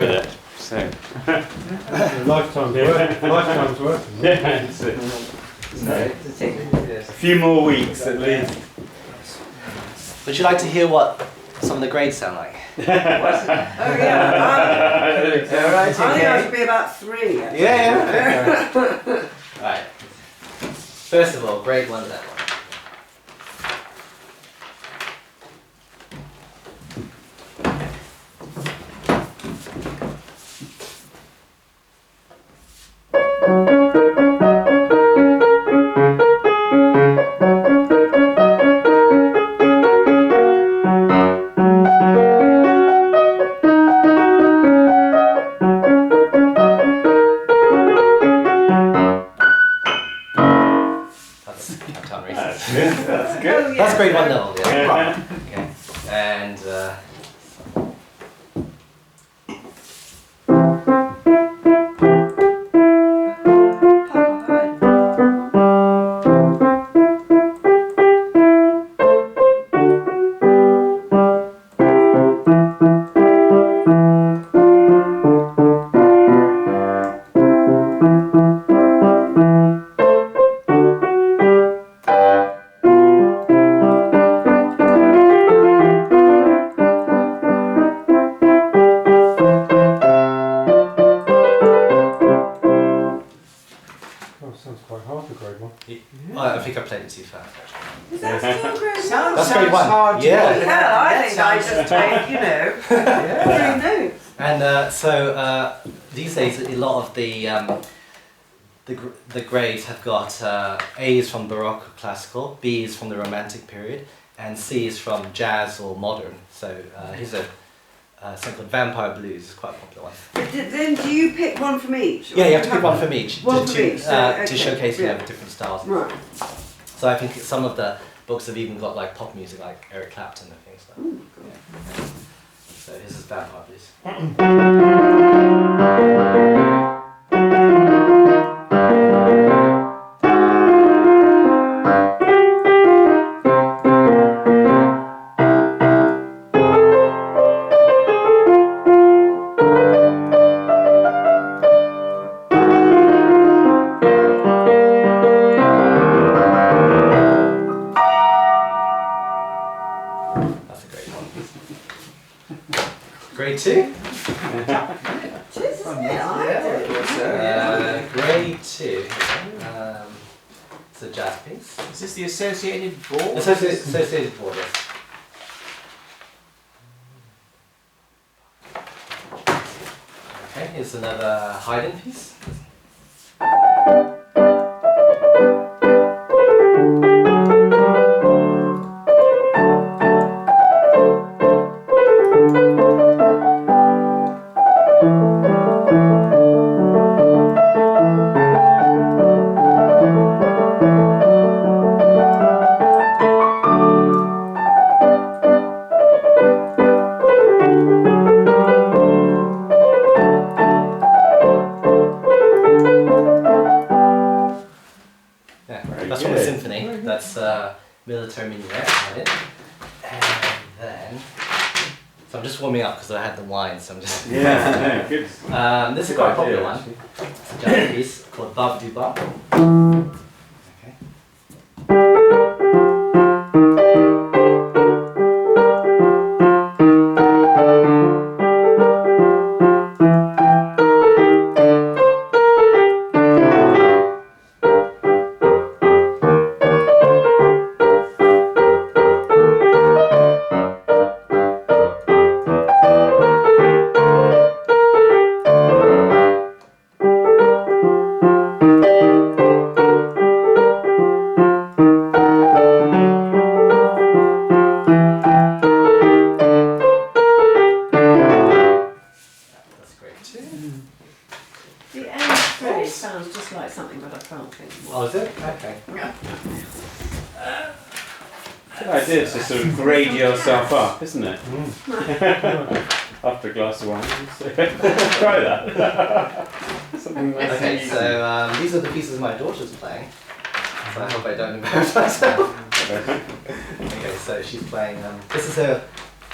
So lifetime's work. Lifetime's work. yeah, a few more weeks at least. Would you like to hear what some of the grades sound like? Oh yeah, Alright, I think I should be about 3. Actually. Yeah. Right. First of all, grade 1 level. Camptown races. That's good. Oh, yeah. That's grade 1 level, yeah. Yeah. Okay. And Sounds quite hard for grade 1. I think I played it too fast. Is that still grade 1? That's grade 1. Hard Yeah. Yeah, I think I just played, you know, 3 notes. And so these days, a lot of the grades have got A's from Baroque classical, B's from the Romantic period, and C's from jazz or modern. So here's a something called Vampire Blues. It's quite a popular one. But then do you pick one from each? Yeah, you have to pick one from each One from each, to okay, showcase yeah. different styles. Right. So I think some of the books have even got like pop music, like Eric Clapton and things like that. Ooh, cool. Yeah. So this is Vampire Blues. That's a great one. Grade 2? Jesus, yeah, Grade 2. It's a jazz piece. Is this the associated board? Associated board, yes. Okay, here's another Haydn piece. That's from the symphony. That's Military Minuet. And then, so I'm just warming up because I had the wine. So I'm just. Yeah, good. This is quite a popular one. It's a jazz piece called Bab du Bas. Okay. The end phrase sounds just like something, but I can't think what. Oh, is it? Okay. Good idea to sort of grade yourself up, isn't it? After a glass of wine. So try that. Something nice. Okay, so these are the pieces my daughter's playing. So I hope I don't embarrass myself. Okay, so she's playing. This is her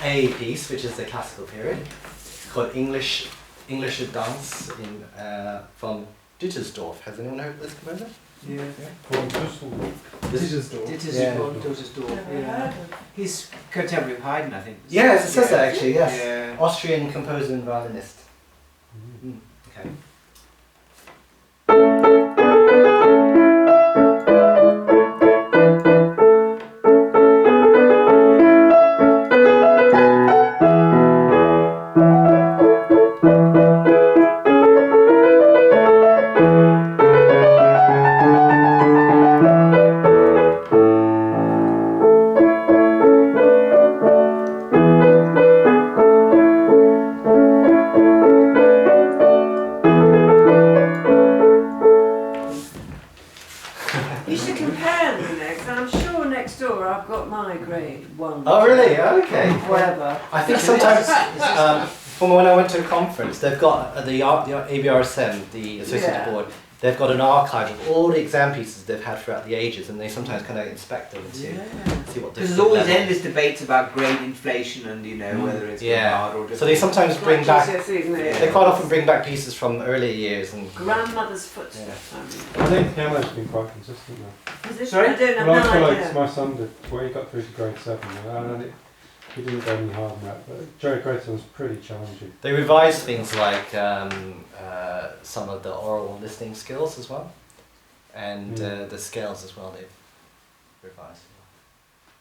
A piece, which is the classical period, called English English dance in from Dittersdorf. Has anyone heard of this composer? Yeah. Dittersdorf. Dittersdorf. Never Yeah. heard of. He's contemporary of Haydn, I think. Yes, it says that actually. Yes, Yeah. Austrian composer and violinist. Mm, okay. You should compare them next, and I'm sure next door I've got my grade 1. Oh, really? Okay. Whatever. I think sometimes, from when I went to a conference, they've got the ABRSM, the Associated Yeah. Board, they've got an archive of all the exam pieces they've had throughout the ages, and they sometimes kind of inspect them and see what Because different there's always levels. endless debates about grade inflation and whether it's Yeah. hard or difficult. So they sometimes bring Like back, GCSE, isn't it? they quite often bring back pieces from earlier years and Grandmother's footsteps. I think piano's been quite consistent now. Is it? Sorry? I don't have Well, I no feel idea. like my son did, well, he got through to grade 7, and he didn't go any harder than that, but grade 7 was pretty challenging. they revise things like some of the oral listening skills as well, and the scales as well. They've revised.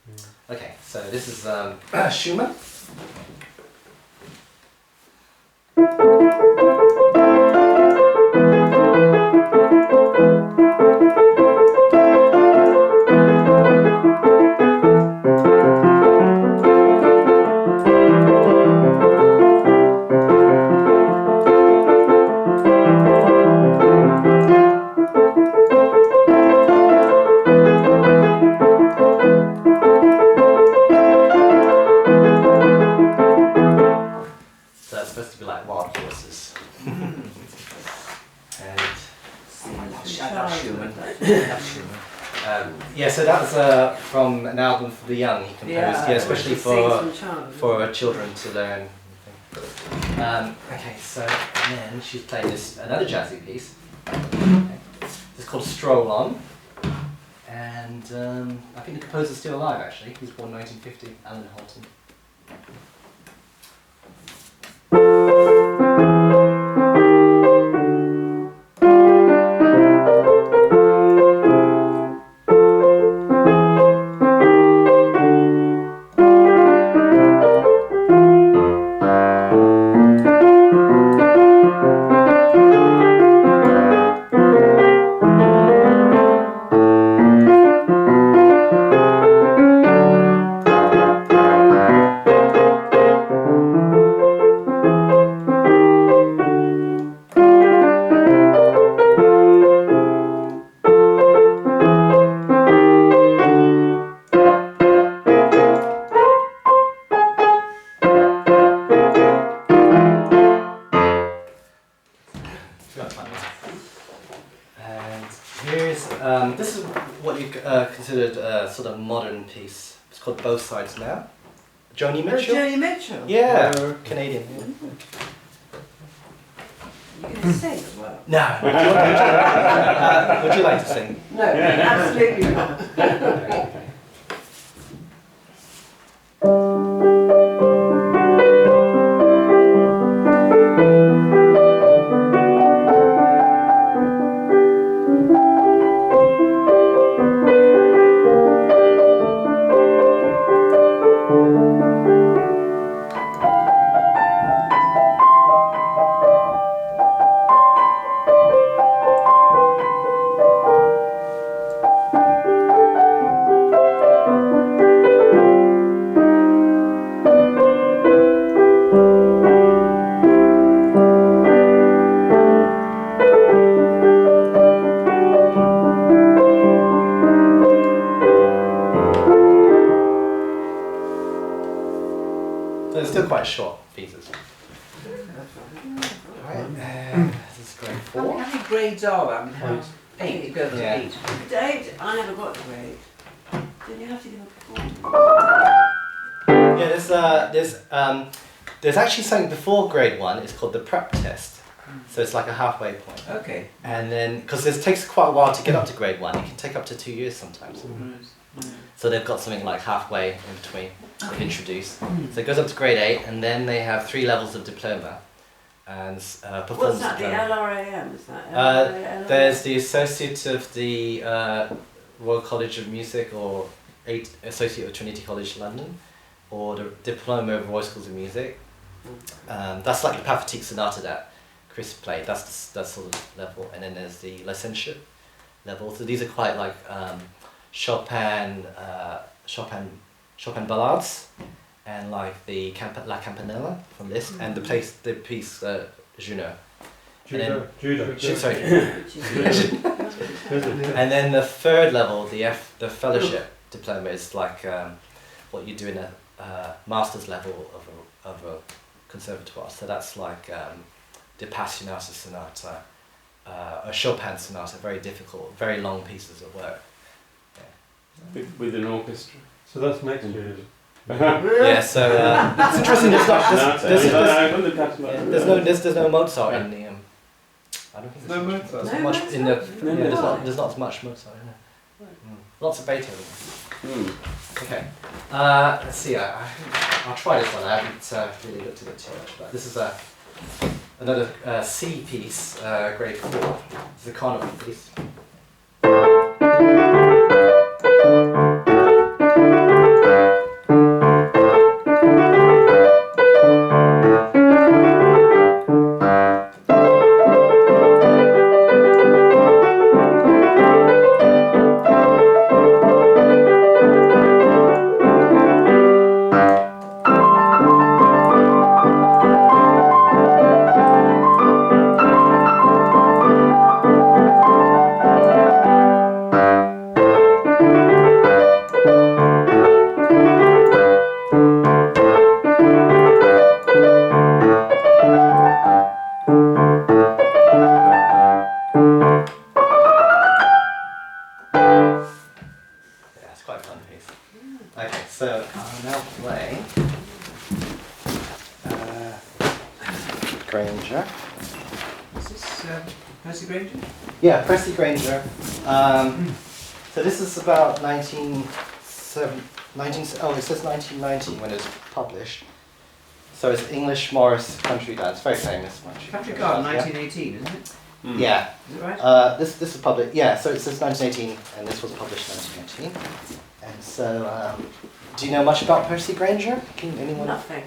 Yeah. Okay, so this is Schumann. So it's supposed to be like wild horses. And I love Schumann. I love Schumann. yeah, so that was from an album for the young he composed, yeah, especially for children to learn. Okay, so then she's playing this another jazzy piece. Okay. It's called Stroll On, and I think the composer's still alive actually. He was born 1950, Alan Holton. And here's, this is what you considered sort of modern piece. It's called Both Sides Now. Joni Mitchell? Joni Mitchell? Yeah, Canadian. Yeah. You can sing as well? No. Would you like to sing? No, absolutely not. Okay. So it's still quite short pieces. Alright, this is grade 4. How many grades are there? I mean, how? 8. It goes to Yeah. 8. Eight, I never got to grade. Did you have to give a performance? Yeah, there's There's actually something before grade 1. It's called the prep test. So it's like a halfway point. Okay. And then, because it takes quite a while to get up to grade 1, it can take up to 2 years sometimes. So they've got something like halfway in between to introduce. So it goes up to grade 8, and then they have 3 levels of diploma. And performance What's that, the diploma. LRAM, is that? There's the Associate of the Royal College of Music, or Associate of Trinity College London, or the Diploma of Royal Schools of Music. That's like the Pathetique Sonata that Chris played. That's that sort of level. And then there's the licentiate level. So these are quite like Chopin ballades, and like the La Campanella from Liszt, and the piece Juno. Sorry. And then the third level, the fellowship diploma, is like what you do in a master's level of a conservatoire. So that's like the Passionata Sonata, a Chopin sonata, very difficult, very long pieces of work. Yeah. With an orchestra. So that's next year. Yeah, so it's interesting. There's no Mozart in the. I don't think No there's Mozart. much in the. There's not as much Mozart in it. Lots of Beethoven. Okay. Let's see. I'll try this one. I haven't really looked at it too much, but this is another C piece, grade 4. It's a carnival piece. Grainger. Is this Percy Grainger? Yeah, Percy Grainger. So this is about 19, it says 1990 when it was published. So it's English Morris country dance, very famous one. Country Garden, 1918, isn't it? Yeah. Is it right? This is published. Yeah, so it says 1918, and this was published 1919. And so, do you know much about Percy Grainger? Can anyone? Nothing.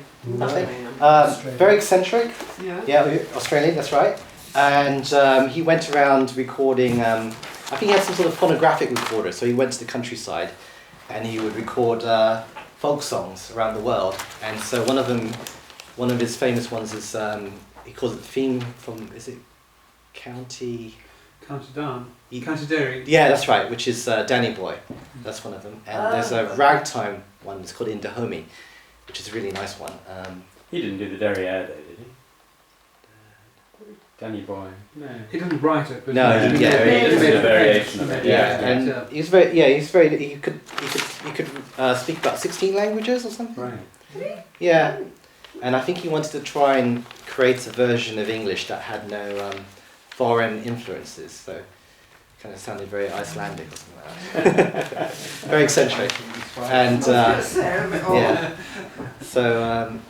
Very eccentric. Yeah. Yeah, Australian. That's right. And he went around recording. I think he had some sort of phonographic recorder. So he went to the countryside, and he would record folk songs around the world. And so one of his famous ones is he calls it Theme from. Is it County Down. He- County Derry. Yeah, that's right, which is Danny Boy. That's one of them. And there's a ragtime one that's called Indahomi, which is a really nice one. He didn't do the Derriere, though, did he? Danny Boy. No. He didn't write it, but No, he he- yeah, He just did a variation of it. Yeah, and Yeah. he's very. He could speak about 16 languages or something. Right. Yeah, and I think he wanted to try and create a version of English that had no foreign influences. So, it kind of sounded very Icelandic or something like that. Very eccentric, and yeah. So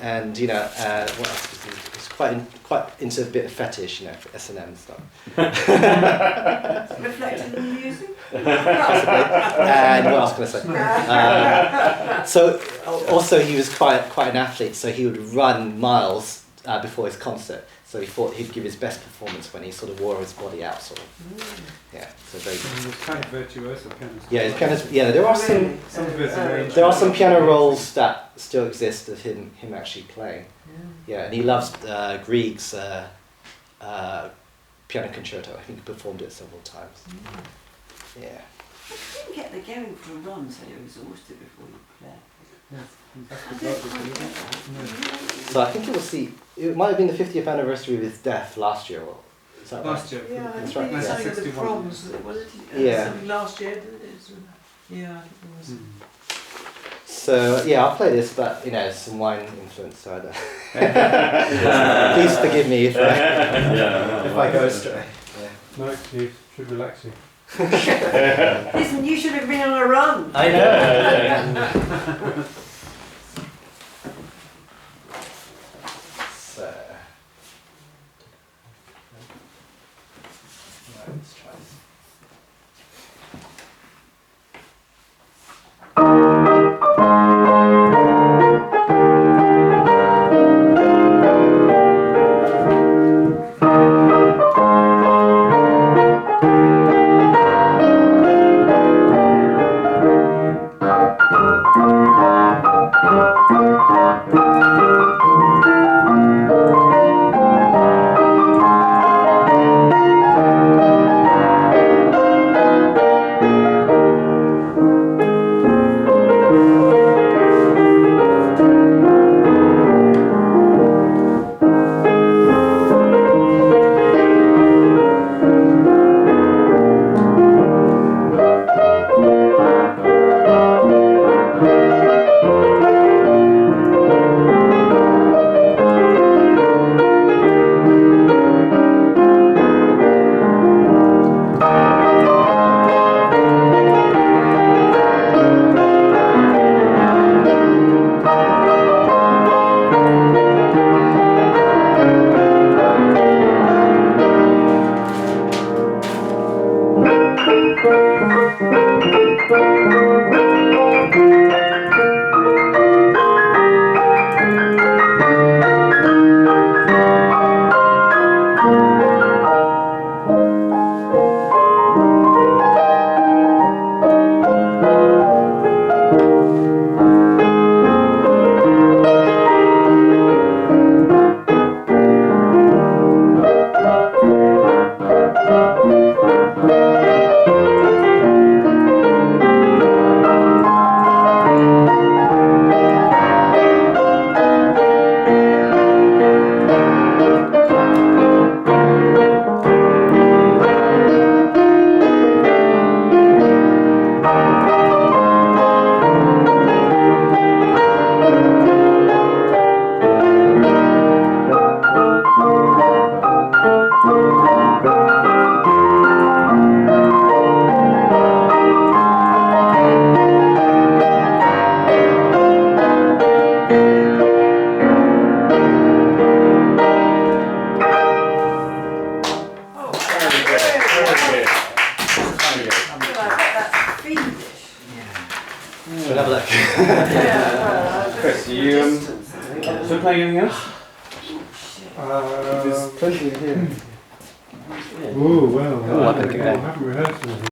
and you know what else was he? He's quite into a bit of fetish, you know, for S&M and stuff. Reflected in the music? Possibly. And what else can I say? So also he was quite an athlete, so he would run miles before his concert. So he thought he'd give his best performance when he sort of wore his body out, sort of. Yeah, so very. He was kind of virtuoso pianist. Yeah, his pianist. Yeah, there are some. Some of his arrangements. There are some piano rolls that still exist of him actually playing. Yeah, and he loves Grieg's piano concerto. I think he performed it several times. Yeah. You didn't get the going for a run, so you're exhausted before you play. So I think it might have been the 50th anniversary of his death last year. Or is that right? Last year. Yeah, I That's think right, it was yeah. something of the 61. proms. Was it Yeah. something last year? Yeah, I think it was. So yeah, I'll play this, but you know, it's some wine influence, so I don't. Please forgive me if I go astray. Yeah. No excuse, should relax you. Listen, you should have been on a run. I know. So, let's try this. Should have a look. Chris, are you still playing anything else? There's plenty in here. Oh, well, I think I haven't rehearsed anything.